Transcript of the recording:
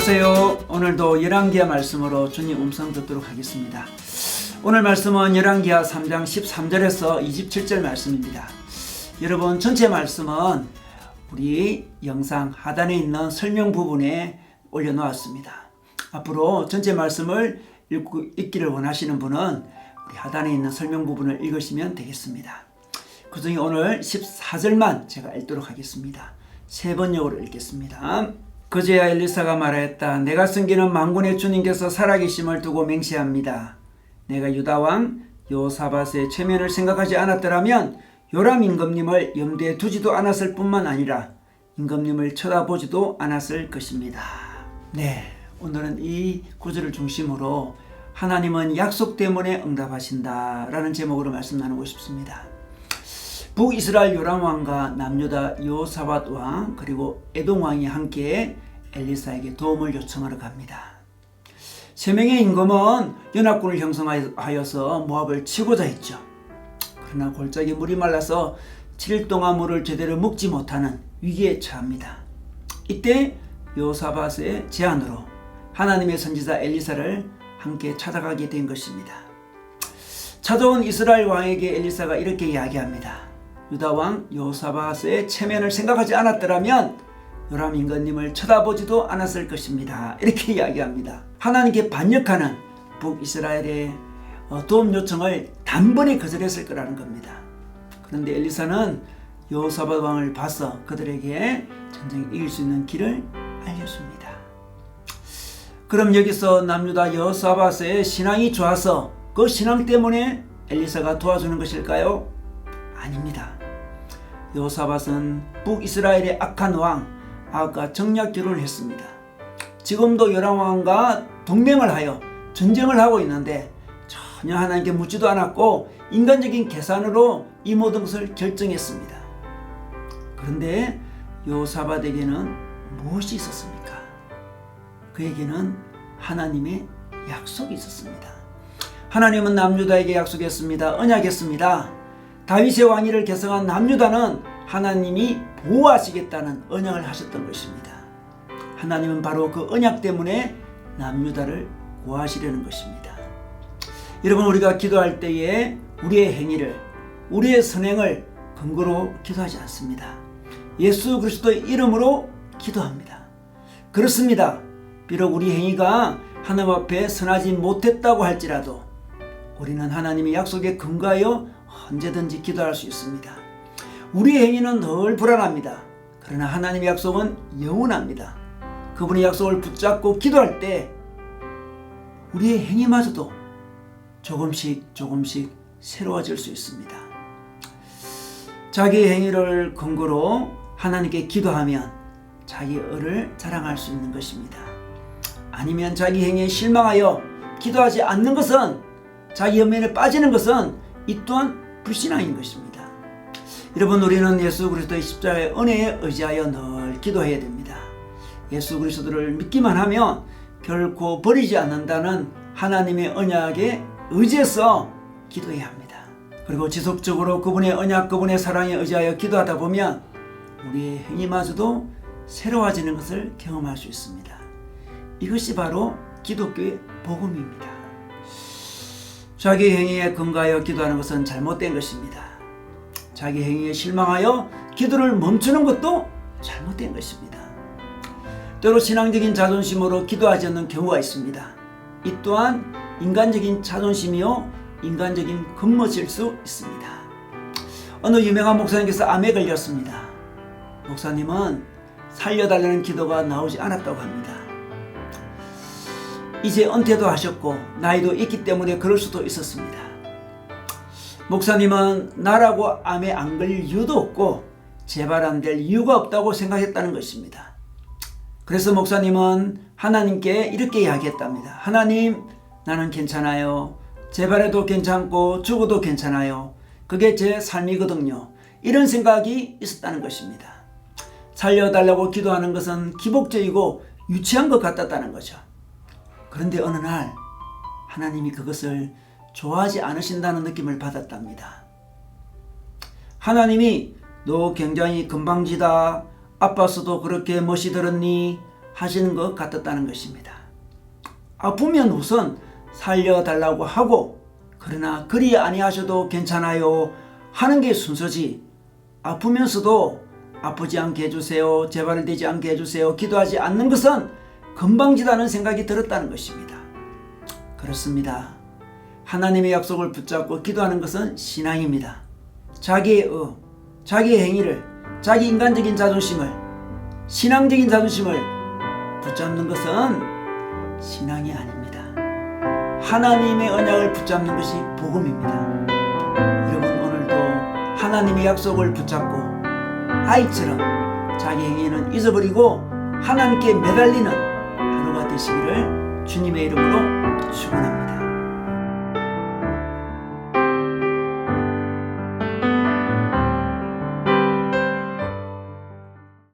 안녕하세요. 오늘도 열왕기하 말씀으로 주님 음성 듣도록 하겠습니다. 오늘 말씀은 열왕기하 3장 13절에서 27절 말씀입니다. 여러분, 전체 말씀은 우리 영상 하단에 있는 설명 부분에 올려놓았습니다. 앞으로 전체 말씀을 읽기를 원하시는 분은 우리 하단에 있는 설명 부분을 읽으시면 되겠습니다. 그중에 오늘 14절만 제가 읽도록 하겠습니다. 세 번역으로 읽겠습니다. 그제야 엘리사가 말하였다. 내가 섬기는 만군의 주님께서 살아계심을 두고 맹세합니다. 내가 유다왕 여호사밧의 체면을 생각하지 않았더라면 요람 임금님을 염두에 두지도 않았을 뿐만 아니라 임금님을 쳐다보지도 않았을 것입니다. 네, 오늘은 이 구절을 중심으로 하나님은 약속 때문에 응답하신다 라는 제목으로 말씀 나누고 싶습니다. 북이스라엘 요람왕과 남유다 여호사밧 왕 그리고 에돔왕이 함께 엘리사에게 도움을 요청하러 갑니다. 세 명의 임금은 연합군을 형성하여서 모압을 치고자 했죠. 그러나 골짜기 물이 말라서 7일 동안 물을 제대로 먹지 못하는 위기에 처합니다. 이때 여호사밧의 제안으로 하나님의 선지자 엘리사를 함께 찾아가게 된 것입니다. 찾아온 이스라엘 왕에게 엘리사가 이렇게 이야기합니다. 유다왕 여호사밧의 체면을 생각하지 않았더라면 요람 임금님을 쳐다보지도 않았을 것입니다. 이렇게 이야기합니다. 하나님께 반역하는 북이스라엘의 도움 요청을 단번에 거절했을 거라는 겁니다. 그런데 엘리사는 여호사밧 왕을 봐서 그들에게 전쟁에 이길 수 있는 길을 알려줍니다. 그럼 여기서 남유다 여호사밧의 신앙이 좋아서 그 신앙 때문에 엘리사가 도와주는 것일까요? 아닙니다. 여호사밧은 북이스라엘의 악한 왕 아합과 정략 결혼을 했습니다. 지금도 요람 왕과 동맹을 하여 전쟁을 하고 있는데 전혀 하나님께 묻지도 않았고 인간적인 계산으로 이 모든 것을 결정했습니다. 그런데 여호사밧에게는 무엇이 있었습니까? 그에게는 하나님의 약속이 있었습니다. 하나님은 남유다에게 약속했습니다. 언약했습니다. 다윗의 왕위를 계승한 남유다는 하나님이 보호하시겠다는 언약을 하셨던 것입니다. 하나님은 바로 그 언약 때문에 남유다를 구하시려는 것입니다. 여러분, 우리가 기도할 때에 우리의 행위를, 우리의 선행을 근거로 기도하지 않습니다. 예수 그리스도의 이름으로 기도합니다. 그렇습니다. 비록 우리 행위가 하나님 앞에 선하지 못했다고 할지라도 우리는 하나님의 약속에 근거하여 언제든지 기도할 수 있습니다. 우리의 행위는 늘 불안합니다. 그러나 하나님의 약속은 영원합니다. 그분의 약속을 붙잡고 기도할 때 우리의 행위마저도 조금씩 새로워질 수 있습니다. 자기의 행위를 근거로 하나님께 기도하면 자기 의를 자랑할 수 있는 것입니다. 아니면 자기 행위에 실망하여 기도하지 않는 것은, 자기 연면에 빠지는 것은 이 또한 불신앙인 것입니다. 여러분, 우리는 예수 그리스도의 십자가의 은혜에 의지하여 늘 기도해야 됩니다. 예수 그리스도를 믿기만 하면 결코 버리지 않는다는 하나님의 언약에 의지해서 기도해야 합니다. 그리고 지속적으로 그분의 언약, 그분의 사랑에 의지하여 기도하다 보면 우리의 행위마저도 새로워지는 것을 경험할 수 있습니다. 이것이 바로 기독교의 복음입니다. 자기 행위에 근거하여 기도하는 것은 잘못된 것입니다. 자기 행위에 실망하여 기도를 멈추는 것도 잘못된 것입니다. 때로 신앙적인 자존심으로 기도하지 않는 경우가 있습니다. 이 또한 인간적인 자존심이요 인간적인 겉멋일 수 있습니다. 어느 유명한 목사님께서 암에 걸렸습니다. 목사님은 살려달라는 기도가 나오지 않았다고 합니다. 이제 은퇴도 하셨고 나이도 있기 때문에 그럴 수도 있었습니다. 목사님은 나라고 암에 안 걸릴 이유도 없고 재발 안 될 이유가 없다고 생각했다는 것입니다. 그래서 목사님은 하나님께 이렇게 이야기했답니다. 하나님, 나는 괜찮아요. 재발해도 괜찮고 죽어도 괜찮아요. 그게 제 삶이거든요. 이런 생각이 있었다는 것입니다. 살려달라고 기도하는 것은 기복적이고 유치한 것 같았다는 거죠. 그런데 어느 날 하나님이 그것을 좋아하지 않으신다는 느낌을 받았답니다. 하나님이 너 굉장히 건방지다. 아팠어도 그렇게 멋이 들었니? 하시는 것 같았다는 것입니다. 아프면 우선 살려달라고 하고, 그러나 그리 아니하셔도 괜찮아요 하는 게 순서지, 아프면서도 아프지 않게 해주세요, 재발되지 않게 해주세요 기도하지 않는 것은 건방지다는 생각이 들었다는 것입니다. 그렇습니다. 하나님의 약속을 붙잡고 기도하는 것은 신앙입니다. 자기의 자기의 행위를, 자기 인간적인 자존심을, 신앙적인 자존심을 붙잡는 것은 신앙이 아닙니다. 하나님의 언약을 붙잡는 것이 복음입니다. 여러분, 오늘도 하나님의 약속을 붙잡고 아이처럼 자기 행위는 잊어버리고 하나님께 매달리는 하루가 되시기를 주님의 이름으로 축원합니다.